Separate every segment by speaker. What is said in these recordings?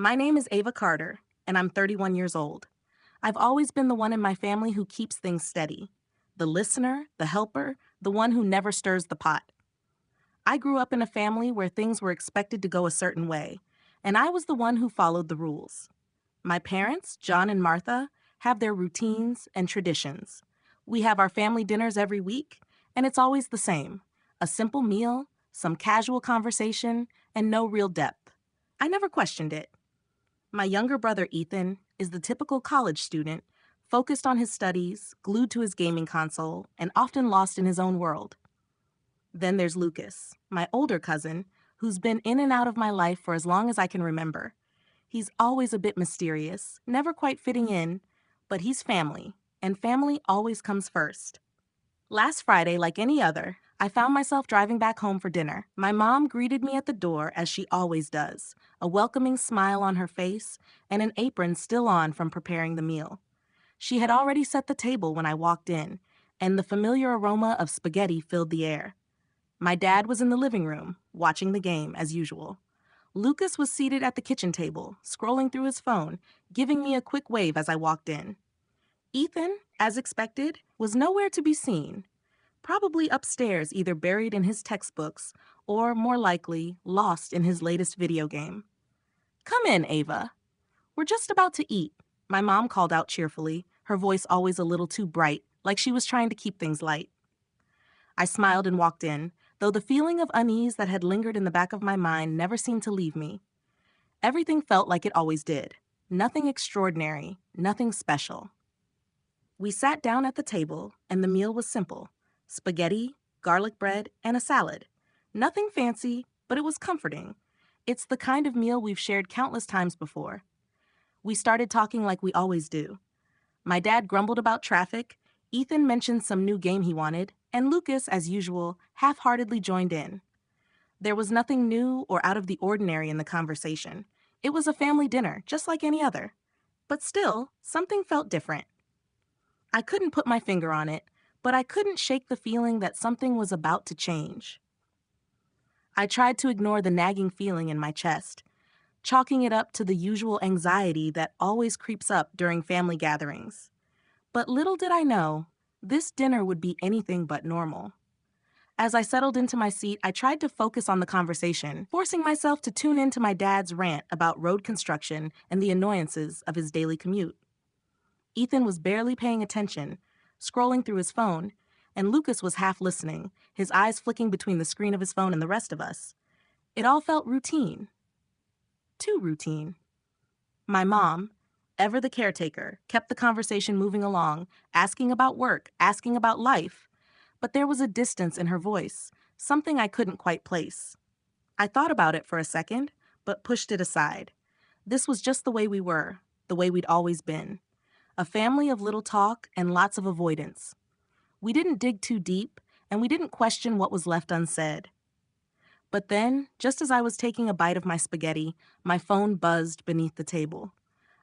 Speaker 1: My name is Ava Carter, and I'm 31 years old. I've always been the one in my family who keeps things steady. The listener, the helper, the one who never stirs the pot. I grew up in a family where things were expected to go a certain way, and I was the one who followed the rules. My parents, John and Martha, have their routines and traditions. We have our family dinners every week, and it's always the same: a simple meal, some casual conversation, and no real depth. I never questioned it. My younger brother, Ethan, is the typical college student, focused on his studies, glued to his gaming console, and often lost in his own world. Then there's Lucas, my older cousin, who's been in and out of my life for as long as I can remember. He's always a bit mysterious, never quite fitting in, but he's family, and family always comes first. Last Friday, like any other, I found myself driving back home for dinner. My mom greeted me at the door as she always does, a welcoming smile on her face and an apron still on from preparing the meal. She had already set the table when I walked in, and the familiar aroma of spaghetti filled the air. My dad was in the living room, watching the game as usual. Lucas was seated at the kitchen table, scrolling through his phone, giving me a quick wave as I walked in. Ethan, as expected, was nowhere to be seen. Probably upstairs, either buried in his textbooks or, more likely, lost in his latest video game. "Come in, Ava. We're just about to eat," my mom called out cheerfully, her voice always a little too bright, like she was trying to keep things light. I smiled and walked in, though the feeling of unease that had lingered in the back of my mind never seemed to leave me. Everything felt like it always did. Nothing extraordinary, nothing special. We sat down at the table, and the meal was simple: spaghetti, garlic bread, and a salad. Nothing fancy, but it was comforting. It's the kind of meal we've shared countless times before. We started talking like we always do. My dad grumbled about traffic, Ethan mentioned some new game he wanted, and Lucas, as usual, half-heartedly joined in. There was nothing new or out of the ordinary in the conversation. It was a family dinner, just like any other. But still, something felt different. I couldn't put my finger on it, but I couldn't shake the feeling that something was about to change. I tried to ignore the nagging feeling in my chest, chalking it up to the usual anxiety that always creeps up during family gatherings. But little did I know, this dinner would be anything but normal. As I settled into my seat, I tried to focus on the conversation, forcing myself to tune into my dad's rant about road construction and the annoyances of his daily commute. Ethan was barely paying attention, scrolling through his phone, and Lucas was half listening, his eyes flicking between the screen of his phone and the rest of us. It all felt routine. Too routine. My mom, ever the caretaker, kept the conversation moving along, asking about work, asking about life, but there was a distance in her voice, something I couldn't quite place. I thought about it for a second, but pushed it aside. This was just the way we were, the way we'd always been. A family of little talk and lots of avoidance. We didn't dig too deep, and we didn't question what was left unsaid. But then, just as I was taking a bite of my spaghetti, my phone buzzed beneath the table.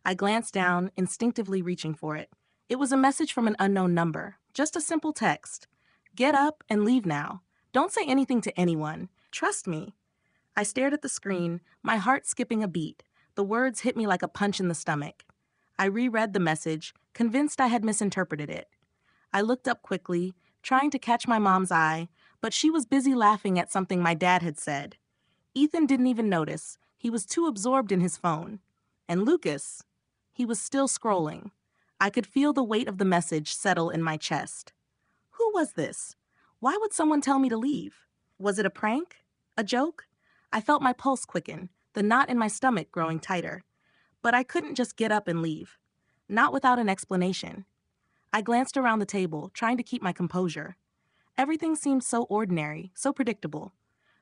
Speaker 1: I glanced down, instinctively reaching for it. It was a message from an unknown number, just a simple text. "Get up and leave now. Don't say anything to anyone. Trust me." I stared at the screen, my heart skipping a beat. The words hit me like a punch in the stomach. I reread the message, convinced I had misinterpreted it. I looked up quickly, trying to catch my mom's eye, but she was busy laughing at something my dad had said. Ethan didn't even notice. He was too absorbed in his phone. And Lucas, he was still scrolling. I could feel the weight of the message settle in my chest. Who was this? Why would someone tell me to leave? Was it a prank? A joke? I felt my pulse quicken, the knot in my stomach growing tighter. But I couldn't just get up and leave. Not without an explanation. I glanced around the table, trying to keep my composure. Everything seemed so ordinary, so predictable.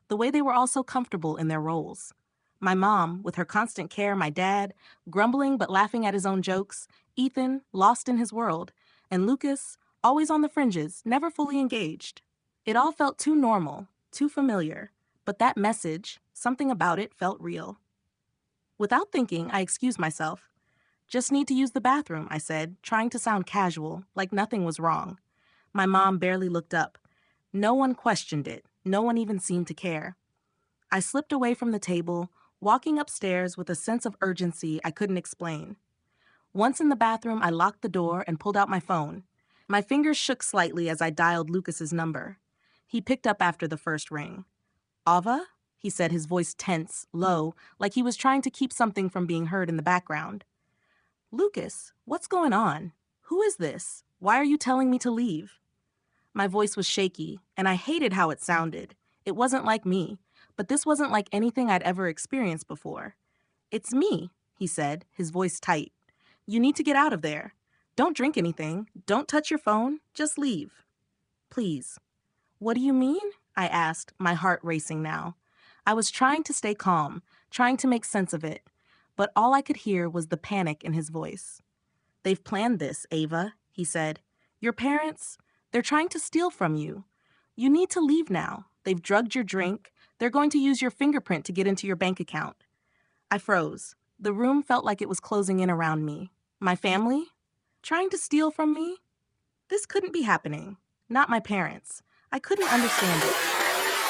Speaker 1: The way they were all so comfortable in their roles. My mom, with her constant care, my dad, grumbling but laughing at his own jokes, Ethan, lost in his world, and Lucas, always on the fringes, never fully engaged. It all felt too normal, too familiar, but that message, something about it felt real. Without thinking, I excused myself. "Just need to use the bathroom," I said, trying to sound casual, like nothing was wrong. My mom barely looked up. No one questioned it. No one even seemed to care. I slipped away from the table, walking upstairs with a sense of urgency I couldn't explain. Once in the bathroom, I locked the door and pulled out my phone. My fingers shook slightly as I dialed Lucas's number. He picked up after the first ring. Ava? He said, his voice tense, low, like he was trying to keep something from being heard in the background. Lucas, what's going on? Who is this? Why are you telling me to leave? My voice was shaky, and I hated how it sounded. It wasn't like me, but this wasn't like anything I'd ever experienced before. It's me, he said, his voice tight. You need to get out of there. Don't drink anything. Don't touch your phone. Just leave. Please. What do you mean? I asked, my heart racing now. I was trying to stay calm, trying to make sense of it, but all I could hear was the panic in his voice. They've planned this, Ava, he said. Your parents, they're trying to steal from you. You need to leave now. They've drugged your drink. They're going to use your fingerprint to get into your bank account. I froze. The room felt like it was closing in around me. My family? Trying to steal from me? This couldn't be happening. Not my parents. I couldn't understand it.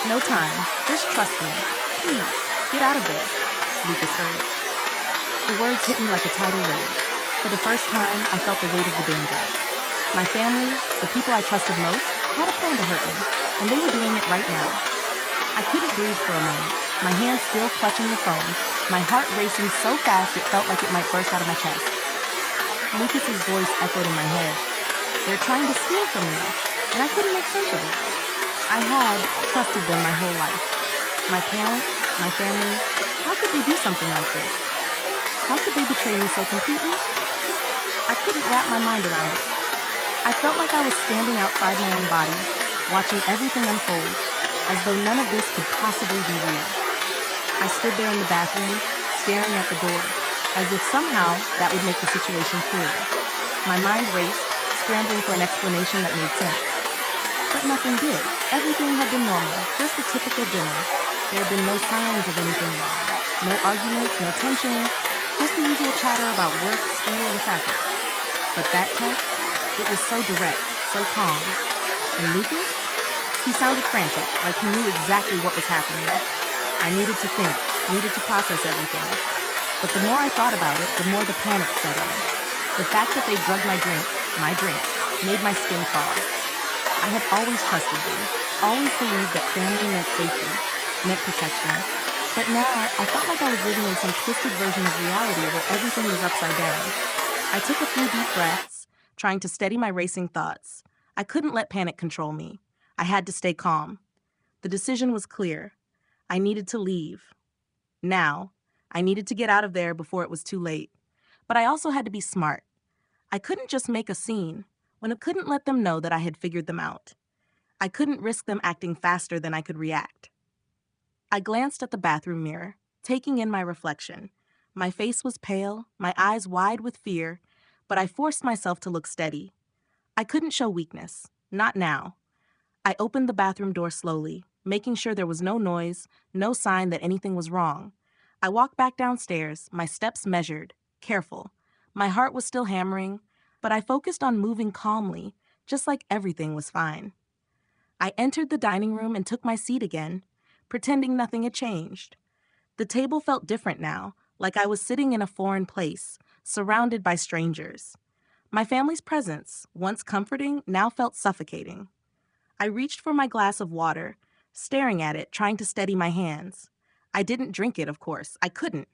Speaker 1: No time. Just trust me. Please, get out of there, Lucas urged. The words hit me like a tidal wave. For the first time, I felt the weight of the danger. My family, the people I trusted most, had a plan to hurt me, and they were doing it right now. I couldn't breathe for a moment, my hands still clutching the phone, my heart racing so fast it felt like it might burst out of my chest. Lucas's voice echoed in my head. They're trying to steal from me, and I couldn't make sense of it. I had trusted them my whole life. My parents, my family, how could they do something like this? How could they betray me so completely? I couldn't wrap my mind around it. I felt like I was standing outside my own body, watching everything unfold, as though none of this could possibly be real. I stood there in the bathroom, staring at the door, as if somehow that would make the situation clearer. My mind raced, scrambling for an explanation that made sense. But nothing did. Everything had been normal, just a typical dinner. There had been no signs of anything wrong. No arguments, no tension, just the usual chatter about work, school, and traffic. But that text, it was so direct, so calm. And Lucas? He sounded frantic, like he knew exactly what was happening. I needed to think, needed to process everything. But the more I thought about it, the more the panic set in. The fact that they drugged my drink, made my skin crawl. I had always trusted them, always believed that family meant safety, meant protection. But now, I felt like I was living in some twisted version of reality where everything was upside down. I took a few deep breaths, trying to steady my racing thoughts. I couldn't let panic control me. I had to stay calm. The decision was clear. I needed to leave. Now. I needed to get out of there before it was too late. But I also had to be smart. I couldn't just make a scene, when I couldn't let them know that I had figured them out. I couldn't risk them acting faster than I could react. I glanced at the bathroom mirror, taking in my reflection. My face was pale, my eyes wide with fear, but I forced myself to look steady. I couldn't show weakness, not now. I opened the bathroom door slowly, making sure there was no noise, no sign that anything was wrong. I walked back downstairs, my steps measured, careful. My heart was still hammering, but I focused on moving calmly, just like everything was fine. I entered the dining room and took my seat again, pretending nothing had changed. The table felt different now, like I was sitting in a foreign place, surrounded by strangers. My family's presence, once comforting, now felt suffocating. I reached for my glass of water, staring at it, trying to steady my hands. I didn't drink it, of course. I couldn't.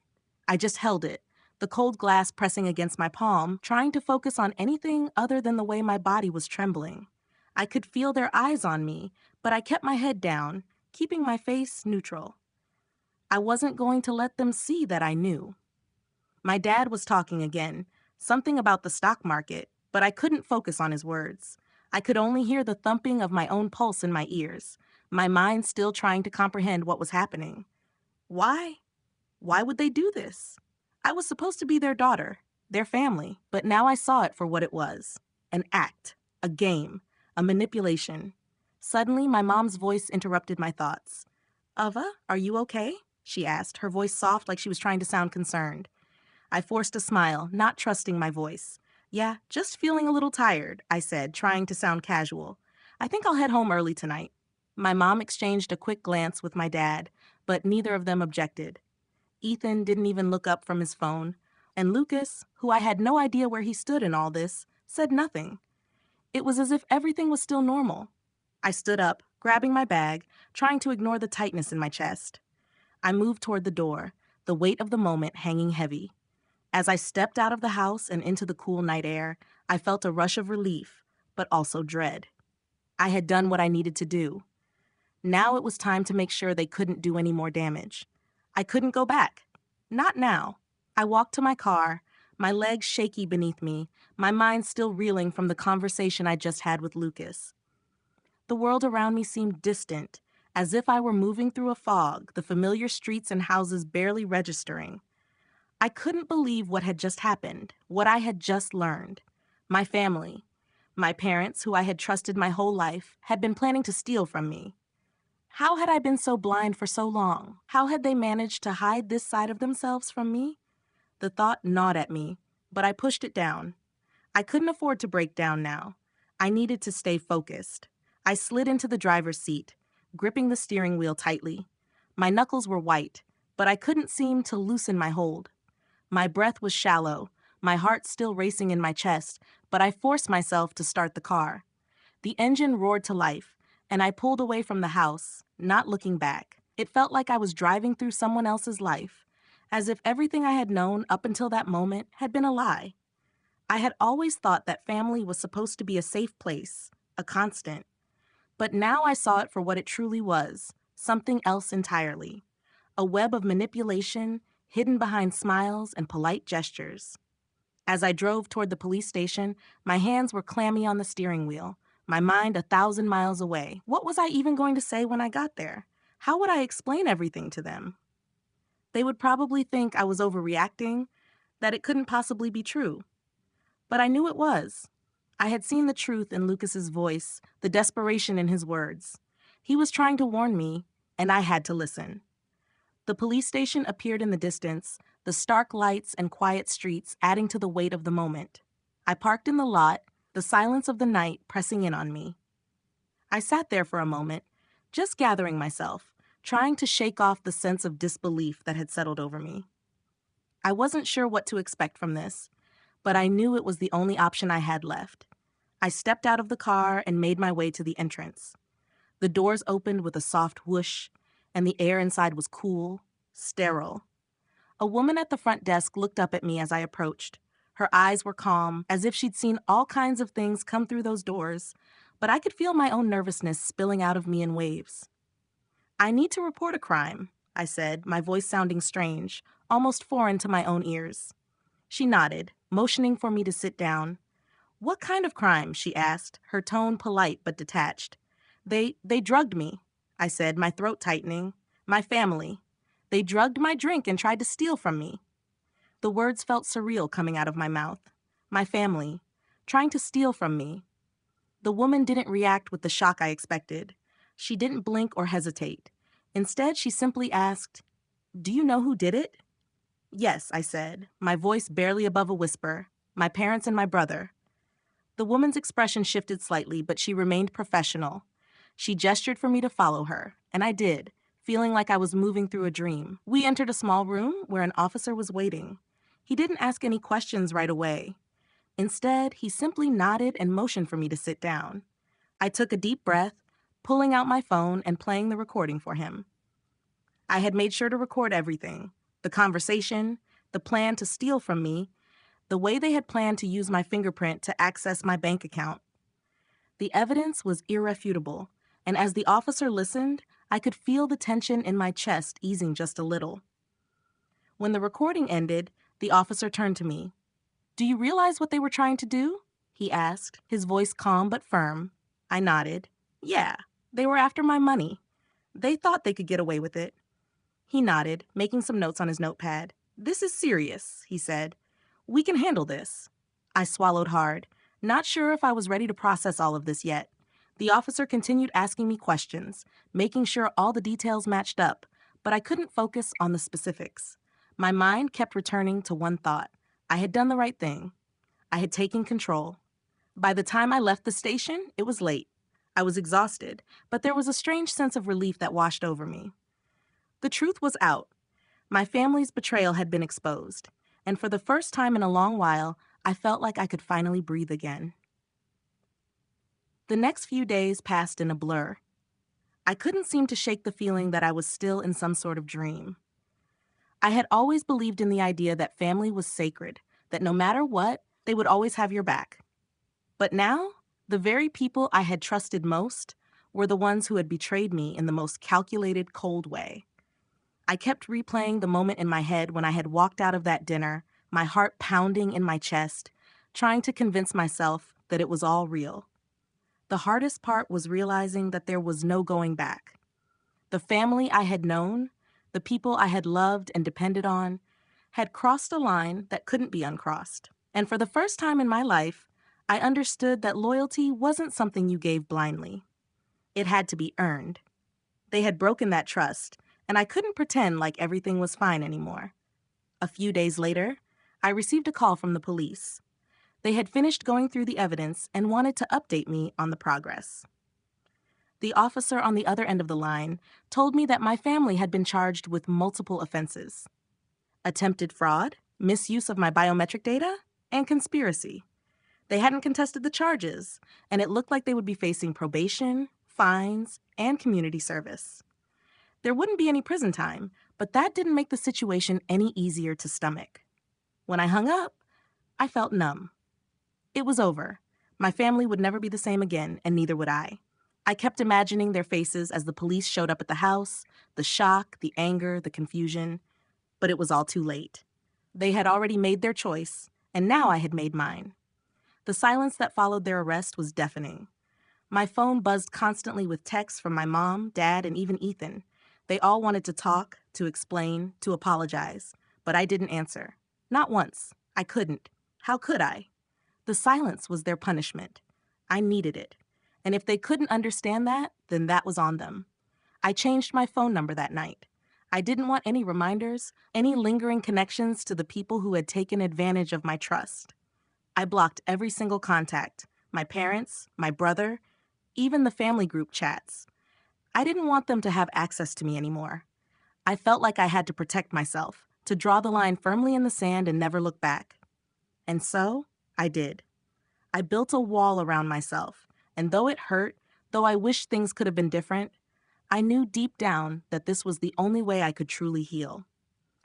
Speaker 1: I just held it, the cold glass pressing against my palm, trying to focus on anything other than the way my body was trembling. I could feel their eyes on me, but I kept my head down, keeping my face neutral. I wasn't going to let them see that I knew. My dad was talking again, something about the stock market, but I couldn't focus on his words. I could only hear the thumping of my own pulse in my ears, my mind still trying to comprehend what was happening. Why? Why would they do this? I was supposed to be their daughter, their family, but now I saw it for what it was. An act, a game, a manipulation. Suddenly, my mom's voice interrupted my thoughts. Ava, are you okay? She asked, her voice soft like she was trying to sound concerned. I forced a smile, not trusting my voice. Yeah, just feeling a little tired, I said, trying to sound casual. I think I'll head home early tonight. My mom exchanged a quick glance with my dad, but neither of them objected. Ethan didn't even look up from his phone, and Lucas, who I had no idea where he stood in all this, said nothing. It was as if everything was still normal. I stood up, grabbing my bag, trying to ignore the tightness in my chest. I moved toward the door, the weight of the moment hanging heavy. As I stepped out of the house and into the cool night air, I felt a rush of relief, but also dread. I had done what I needed to do. Now it was time to make sure they couldn't do any more damage. I couldn't go back. Not now. I walked to my car, my legs shaky beneath me, my mind still reeling from the conversation I just had with Lucas. The world around me seemed distant, as if I were moving through a fog, the familiar streets and houses barely registering. I couldn't believe what had just happened, what I had just learned. My family, my parents, who I had trusted my whole life, had been planning to steal from me. How had I been so blind for so long? How had they managed to hide this side of themselves from me? The thought gnawed at me, but I pushed it down. I couldn't afford to break down now. I needed to stay focused. I slid into the driver's seat, gripping the steering wheel tightly. My knuckles were white, but I couldn't seem to loosen my hold. My breath was shallow, my heart still racing in my chest, but I forced myself to start the car. The engine roared to life, and I pulled away from the house, not looking back. It felt like I was driving through someone else's life, as if everything I had known up until that moment had been a lie. I had always thought that family was supposed to be a safe place, a constant. But now I saw it for what it truly was, something else entirely. A web of manipulation hidden behind smiles and polite gestures. As I drove toward the police station, my hands were clammy on the steering wheel, my mind 1,000 miles away. What was I even going to say when I got there? How would I explain everything to them? They would probably think I was overreacting, that it couldn't possibly be true. But I knew it was. I had seen the truth in Lucas's voice, the desperation in his words. He was trying to warn me, and I had to listen. The police station appeared in the distance, the stark lights and quiet streets adding to the weight of the moment. I parked in the lot, the silence of the night pressing in on me. I sat there for a moment, just gathering myself, trying to shake off the sense of disbelief that had settled over me. I wasn't sure what to expect from this, but I knew it was the only option I had left. I stepped out of the car and made my way to the entrance. The doors opened with a soft whoosh, and the air inside was cool, sterile. A woman at the front desk looked up at me as I approached. Her eyes were calm, as if she'd seen all kinds of things come through those doors, but I could feel my own nervousness spilling out of me in waves. "I need to report a crime," I said, my voice sounding strange, almost foreign to my own ears. She nodded, motioning for me to sit down. "What kind of crime?" she asked, her tone polite but detached. They drugged me," I said, my throat tightening. "My family. They drugged my drink and tried to steal from me." The words felt surreal coming out of my mouth. My family. Trying to steal from me. The woman didn't react with the shock I expected. She didn't blink or hesitate. Instead, she simply asked, "Do you know who did it?" "Yes," I said, my voice barely above a whisper. "My parents and my brother." The woman's expression shifted slightly, but she remained professional. She gestured for me to follow her, and I did, feeling like I was moving through a dream. We entered a small room where an officer was waiting. He didn't ask any questions right away. Instead, he simply nodded and motioned for me to sit down. I took a deep breath, pulling out my phone and playing the recording for him. I had made sure to record everything: the conversation, the plan to steal from me, the way they had planned to use my fingerprint to access my bank account. The evidence was irrefutable, and as the officer listened, I could feel the tension in my chest easing just a little. When the recording ended, the officer turned to me. "Do you realize what they were trying to do?" he asked, his voice calm but firm. I nodded. "Yeah, they were after my money. They thought they could get away with it." He nodded, making some notes on his notepad. "This is serious," he said. "We can handle this." I swallowed hard, not sure if I was ready to process all of this yet. The officer continued asking me questions, making sure all the details matched up, but I couldn't focus on the specifics. My mind kept returning to one thought. I had done the right thing. I had taken control. By the time I left the station, it was late. I was exhausted, but there was a strange sense of relief that washed over me. The truth was out. My family's betrayal had been exposed, and for the first time in a long while, I felt like I could finally breathe again. The next few days passed in a blur. I couldn't seem to shake the feeling that I was still in some sort of dream. I had always believed in the idea that family was sacred, that no matter what, they would always have your back. But now, the very people I had trusted most were the ones who had betrayed me in the most calculated, cold way. I kept replaying the moment in my head when I had walked out of that dinner, my heart pounding in my chest, trying to convince myself that it was all real. The hardest part was realizing that there was no going back. The family I had known, the people I had loved and depended on, had crossed a line that couldn't be uncrossed. And for the first time in my life, I understood that loyalty wasn't something you gave blindly. It had to be earned. They had broken that trust, and I couldn't pretend like everything was fine anymore. A few days later, I received a call from the police. They had finished going through the evidence and wanted to update me on the progress. The officer on the other end of the line told me that my family had been charged with multiple offenses: attempted fraud, misuse of my biometric data, and conspiracy. They hadn't contested the charges, and it looked like they would be facing probation, fines, and community service. There wouldn't be any prison time, but that didn't make the situation any easier to stomach. When I hung up, I felt numb. It was over. My family would never be the same again, and neither would I. I kept imagining their faces as the police showed up at the house, the shock, the anger, the confusion. But it was all too late. They had already made their choice, and now I had made mine. The silence that followed their arrest was deafening. My phone buzzed constantly with texts from my mom, dad, and even Ethan. They all wanted to talk, to explain, to apologize, but I didn't answer. Not once. I couldn't. How could I? The silence was their punishment. I needed it. And if they couldn't understand that, then that was on them. I changed my phone number that night. I didn't want any reminders, any lingering connections to the people who had taken advantage of my trust. I blocked every single contact, my parents, my brother, even the family group chats. I didn't want them to have access to me anymore. I felt like I had to protect myself, to draw the line firmly in the sand and never look back. And so, I did. I built a wall around myself, and though it hurt, though I wished things could have been different, I knew deep down that this was the only way I could truly heal.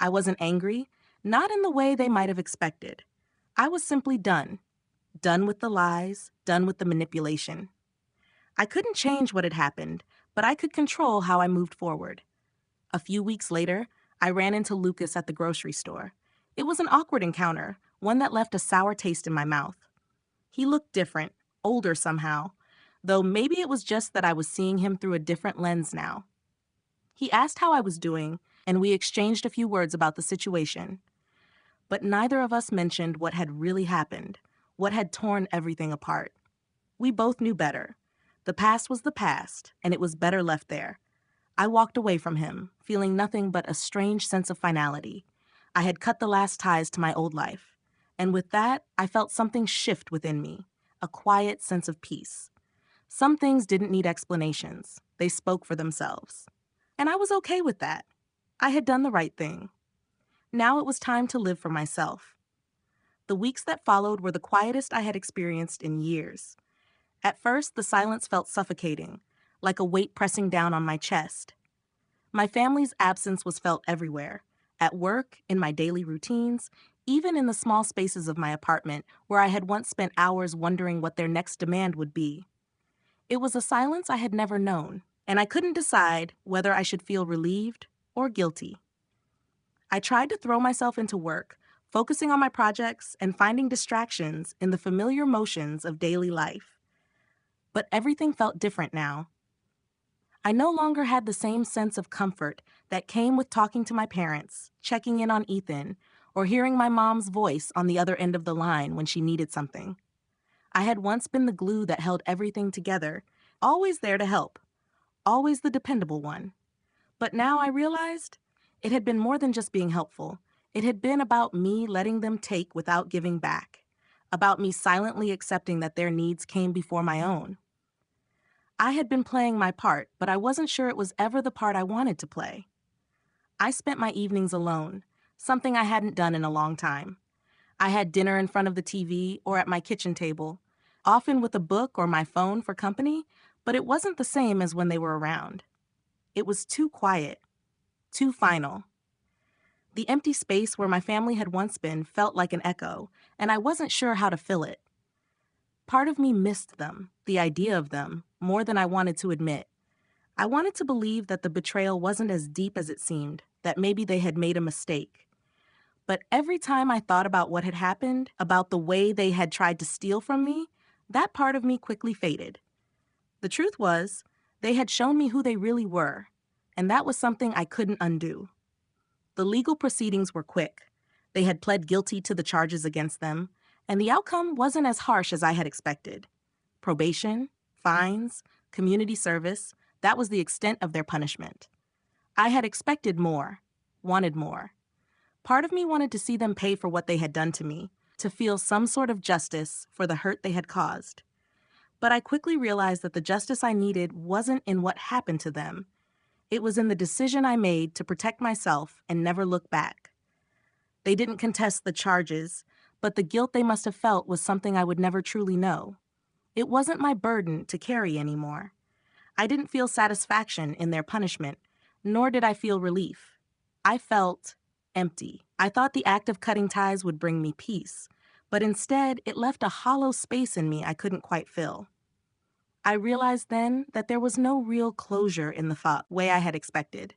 Speaker 1: I wasn't angry, not in the way they might have expected. I was simply done. Done with the lies, done with the manipulation. I couldn't change what had happened, but I could control how I moved forward. A few weeks later, I ran into Lucas at the grocery store. It was an awkward encounter, one that left a sour taste in my mouth. He looked different, older somehow, though maybe it was just that I was seeing him through a different lens now. He asked how I was doing, and we exchanged a few words about the situation. But neither of us mentioned what had really happened, what had torn everything apart. We both knew better. The past was the past, and it was better left there. I walked away from him, feeling nothing but a strange sense of finality. I had cut the last ties to my old life. And with that, I felt something shift within me, a quiet sense of peace. Some things didn't need explanations. They spoke for themselves. And I was okay with that. I had done the right thing. Now it was time to live for myself. The weeks that followed were the quietest I had experienced in years. At first, the silence felt suffocating, like a weight pressing down on my chest. My family's absence was felt everywhere, at work, in my daily routines, even in the small spaces of my apartment where I had once spent hours wondering what their next demand would be. It was a silence I had never known, and I couldn't decide whether I should feel relieved or guilty. I tried to throw myself into work, focusing on my projects and finding distractions in the familiar motions of daily life. But everything felt different now. I no longer had the same sense of comfort that came with talking to my parents, checking in on Ethan, or hearing my mom's voice on the other end of the line when she needed something. I had once been the glue that held everything together, always there to help, always the dependable one. But now I realized it had been more than just being helpful. It had been about me letting them take without giving back, about me silently accepting that their needs came before my own. I had been playing my part, but I wasn't sure it was ever the part I wanted to play. I spent my evenings alone, something I hadn't done in a long time. I had dinner in front of the TV or at my kitchen table, often with a book or my phone for company, but it wasn't the same as when they were around. It was too quiet, too final. The empty space where my family had once been felt like an echo, and I wasn't sure how to fill it. Part of me missed them, the idea of them, more than I wanted to admit. I wanted to believe that the betrayal wasn't as deep as it seemed, that maybe they had made a mistake. But every time I thought about what had happened, about the way they had tried to steal from me, that part of me quickly faded. The truth was, they had shown me who they really were, and that was something I couldn't undo. The legal proceedings were quick. They had pled guilty to the charges against them, and the outcome wasn't as harsh as I had expected. Probation, fines, community service, that was the extent of their punishment. I had expected more, wanted more. Part of me wanted to see them pay for what they had done to me, to feel some sort of justice for the hurt they had caused. But I quickly realized that the justice I needed wasn't in what happened to them. It was in the decision I made to protect myself and never look back. They didn't contest the charges, but the guilt they must have felt was something I would never truly know. It wasn't my burden to carry anymore. I didn't feel satisfaction in their punishment, nor did I feel relief. I felt empty. I thought the act of cutting ties would bring me peace, but instead it left a hollow space in me I couldn't quite fill. I realized then that there was no real closure in the way I had expected.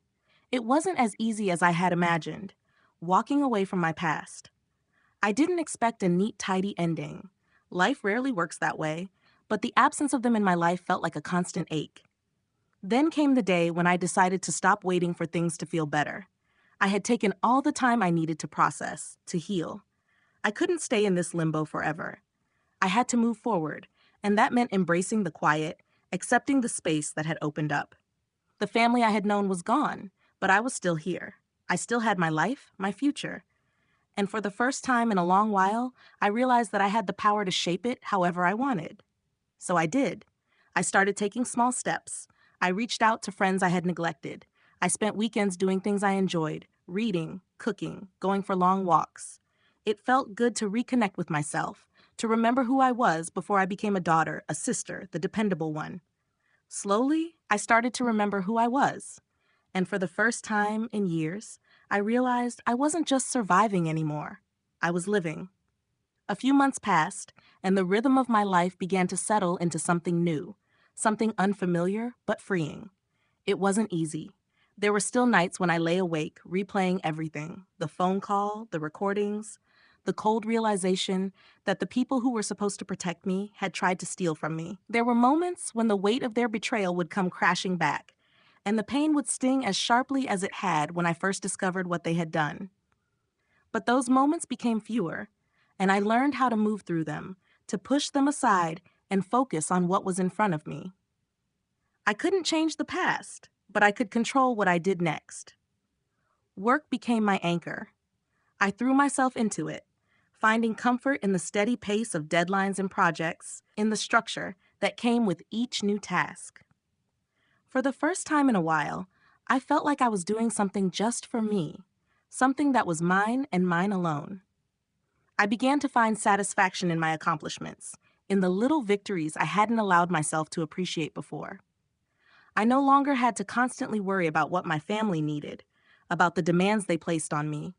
Speaker 1: It wasn't as easy as I had imagined, walking away from my past. I didn't expect a neat, tidy ending. Life rarely works that way, but the absence of them in my life felt like a constant ache. Then came the day when I decided to stop waiting for things to feel better. I had taken all the time I needed to process, to heal. I couldn't stay in this limbo forever. I had to move forward, and that meant embracing the quiet, accepting the space that had opened up. The family I had known was gone, but I was still here. I still had my life, my future. And for the first time in a long while, I realized that I had the power to shape it however I wanted. So I did. I started taking small steps. I reached out to friends I had neglected. I spent weekends doing things I enjoyed, reading, cooking, going for long walks. It felt good to reconnect with myself, to remember who I was before I became a daughter, a sister, the dependable one. Slowly, I started to remember who I was. And for the first time in years, I realized I wasn't just surviving anymore. I was living. A few months passed, and the rhythm of my life began to settle into something new, something unfamiliar but freeing. It wasn't easy. There were still nights when I lay awake, replaying everything, the phone call, the recordings, the cold realization that the people who were supposed to protect me had tried to steal from me. There were moments when the weight of their betrayal would come crashing back, and the pain would sting as sharply as it had when I first discovered what they had done. But those moments became fewer, and I learned how to move through them, to push them aside and focus on what was in front of me. I couldn't change the past, but I could control what I did next. Work became my anchor. I threw myself into it, finding comfort in the steady pace of deadlines and projects, in the structure that came with each new task. For the first time in a while, I felt like I was doing something just for me, something that was mine and mine alone. I began to find satisfaction in my accomplishments, in the little victories I hadn't allowed myself to appreciate before. I no longer had to constantly worry about what my family needed, about the demands they placed on me.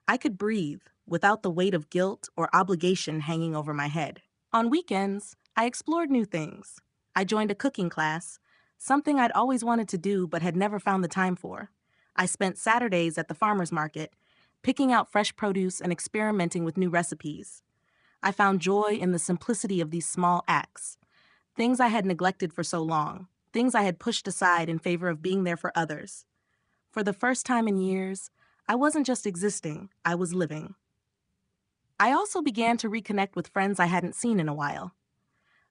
Speaker 1: I could breathe without the weight of guilt or obligation hanging over my head. On weekends, I explored new things. I joined a cooking class, something I'd always wanted to do but had never found the time for. I spent Saturdays at the farmer's market, picking out fresh produce and experimenting with new recipes. I found joy in the simplicity of these small acts, things I had neglected for so long, things I had pushed aside in favor of being there for others. For the first time in years, I wasn't just existing, I was living. I also began to reconnect with friends I hadn't seen in a while.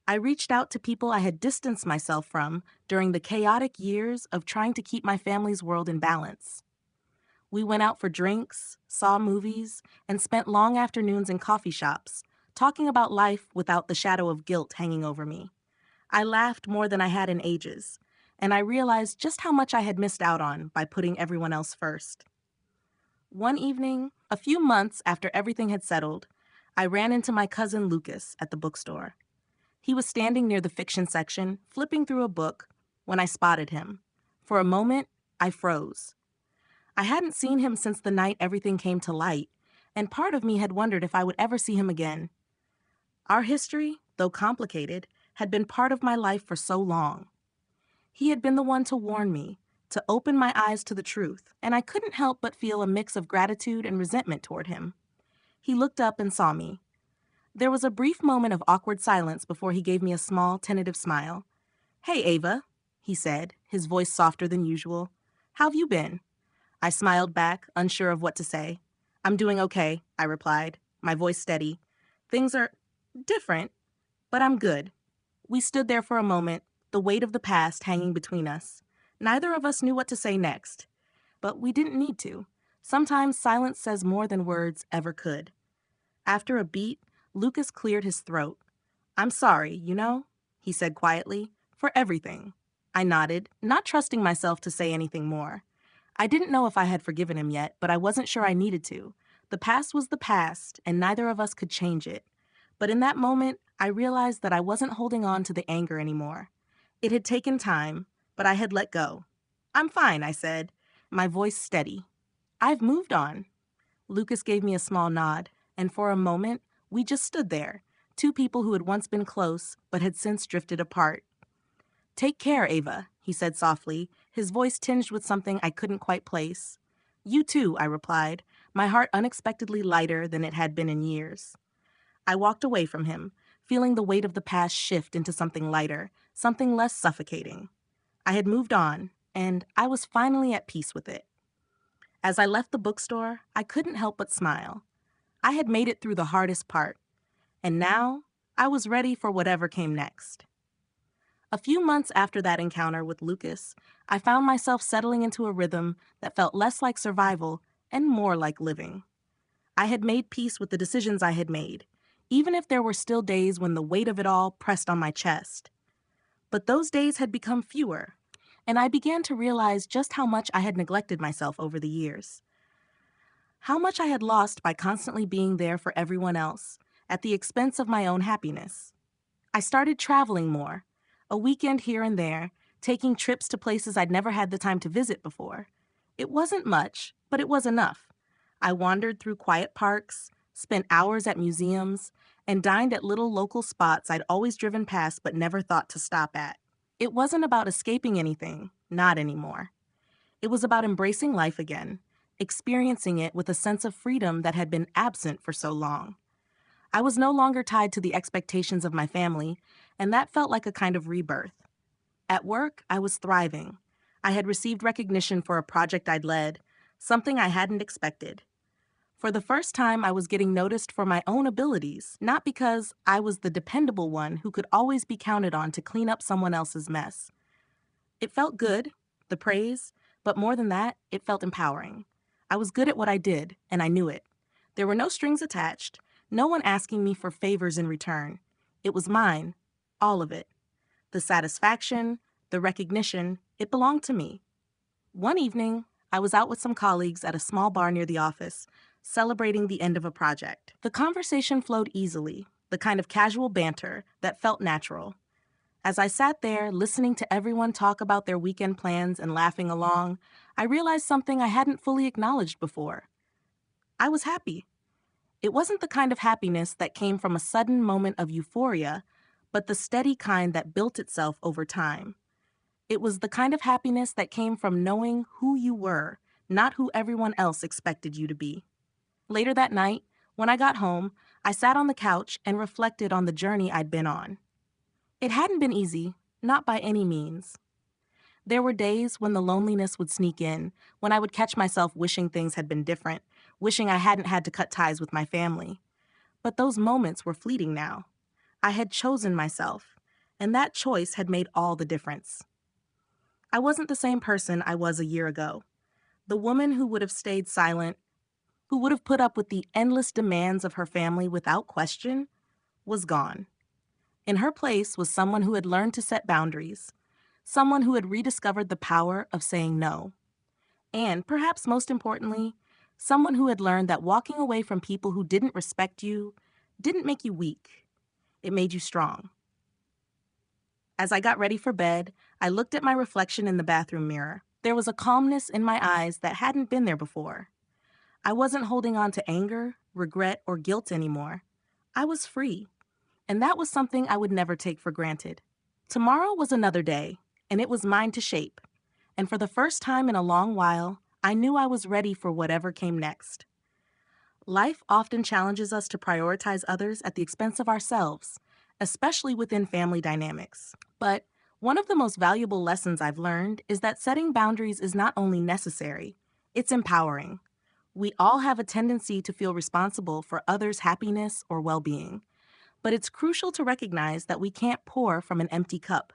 Speaker 1: I reached out to people I had distanced myself from during the chaotic years of trying to keep my family's world in balance. We went out for drinks, saw movies, and spent long afternoons in coffee shops, talking about life without the shadow of guilt hanging over me. I laughed more than I had in ages, and I realized just how much I had missed out on by putting everyone else first. One evening, a few months after everything had settled, I ran into my cousin Lucas at the bookstore. He was standing near the fiction section, flipping through a book, when I spotted him. For a moment, I froze. I hadn't seen him since the night everything came to light, and part of me had wondered if I would ever see him again. Our history, though complicated, had been part of my life for so long. He had been the one to warn me, to open my eyes to the truth, and I couldn't help but feel a mix of gratitude and resentment toward him. He looked up and saw me. There was a brief moment of awkward silence before he gave me a small, tentative smile. "Hey, Ava," he said, his voice softer than usual. "How've you been?" I smiled back, unsure of what to say. "I'm doing okay," I replied, my voice steady. "Things are different, but I'm good." We stood there for a moment, the weight of the past hanging between us. Neither of us knew what to say next, but we didn't need to. Sometimes silence says more than words ever could. After a beat, Lucas cleared his throat. "I'm sorry, he said quietly, "for everything." I nodded, not trusting myself to say anything more. I didn't know if I had forgiven him yet, but I wasn't sure I needed to. The past was the past, and neither of us could change it. But in that moment, I realized that I wasn't holding on to the anger anymore. It had taken time, but I had let go. "I'm fine," I said, my voice steady. "I've moved on." Lucas gave me a small nod, and for a moment, we just stood there, two people who had once been close, but had since drifted apart. "Take care, Ava," he said softly, his voice tinged with something I couldn't quite place. "You too," I replied, my heart unexpectedly lighter than it had been in years. I walked away from him, feeling the weight of the past shift into something lighter, something less suffocating. I had moved on, and I was finally at peace with it. As I left the bookstore, I couldn't help but smile. I had made it through the hardest part, and now I was ready for whatever came next. A few months after that encounter with Lucas, I found myself settling into a rhythm that felt less like survival and more like living. I had made peace with the decisions I had made, even if there were still days when the weight of it all pressed on my chest. But those days had become fewer, and I began to realize just how much I had neglected myself over the years. How much I had lost by constantly being there for everyone else, at the expense of my own happiness. I started traveling more, a weekend here and there, taking trips to places I'd never had the time to visit before. It wasn't much, but it was enough. I wandered through quiet parks, spent hours at museums, and dined at little local spots I'd always driven past but never thought to stop at. It wasn't about escaping anything, not anymore. It was about embracing life again, experiencing it with a sense of freedom that had been absent for so long. I was no longer tied to the expectations of my family, and that felt like a kind of rebirth. At work, I was thriving. I had received recognition for a project I'd led, something I hadn't expected. For the first time, I was getting noticed for my own abilities, not because I was the dependable one who could always be counted on to clean up someone else's mess. It felt good, the praise, but more than that, it felt empowering. I was good at what I did, and I knew it. There were no strings attached, no one asking me for favors in return. It was mine, all of it. The satisfaction, the recognition, it belonged to me. One evening, I was out with some colleagues at a small bar near the office, celebrating the end of a project. The conversation flowed easily, the kind of casual banter that felt natural. As I sat there, listening to everyone talk about their weekend plans and laughing along, I realized something I hadn't fully acknowledged before. I was happy. It wasn't the kind of happiness that came from a sudden moment of euphoria, but the steady kind that built itself over time. It was the kind of happiness that came from knowing who you were, not who everyone else expected you to be. Later that night, when I got home, I sat on the couch and reflected on the journey I'd been on. It hadn't been easy, not by any means. There were days when the loneliness would sneak in, when I would catch myself wishing things had been different, wishing I hadn't had to cut ties with my family. But those moments were fleeting now. I had chosen myself, and that choice had made all the difference. I wasn't the same person I was a year ago. The woman who would have stayed silent, who would have put up with the endless demands of her family without question, was gone. In her place was someone who had learned to set boundaries, someone who had rediscovered the power of saying no. And perhaps most importantly, someone who had learned that walking away from people who didn't respect you didn't make you weak, it made you strong. As I got ready for bed, I looked at my reflection in the bathroom mirror. There was a calmness in my eyes that hadn't been there before. I wasn't holding on to anger, regret, or guilt anymore. I was free, and that was something I would never take for granted. Tomorrow was another day, and it was mine to shape. And for the first time in a long while, I knew I was ready for whatever came next. Life often challenges us to prioritize others at the expense of ourselves, especially within family dynamics. But one of the most valuable lessons I've learned is that setting boundaries is not only necessary, it's empowering. We all have a tendency to feel responsible for others' happiness or well-being, but it's crucial to recognize that we can't pour from an empty cup.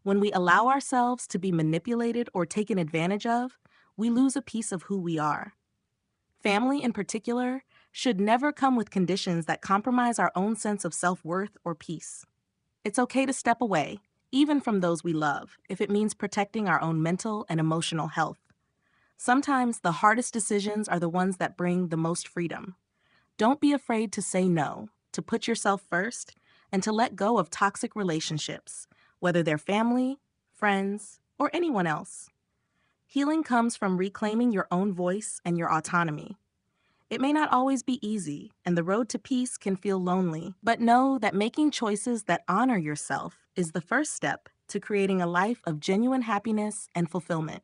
Speaker 1: When we allow ourselves to be manipulated or taken advantage of, we lose a piece of who we are. Family, in particular, should never come with conditions that compromise our own sense of self-worth or peace. It's okay to step away, even from those we love, if it means protecting our own mental and emotional health. Sometimes the hardest decisions are the ones that bring the most freedom. Don't be afraid to say no, to put yourself first, and to let go of toxic relationships, whether they're family, friends, or anyone else. Healing comes from reclaiming your own voice and your autonomy. It may not always be easy, and the road to peace can feel lonely, but know that making choices that honor yourself is the first step to creating a life of genuine happiness and fulfillment.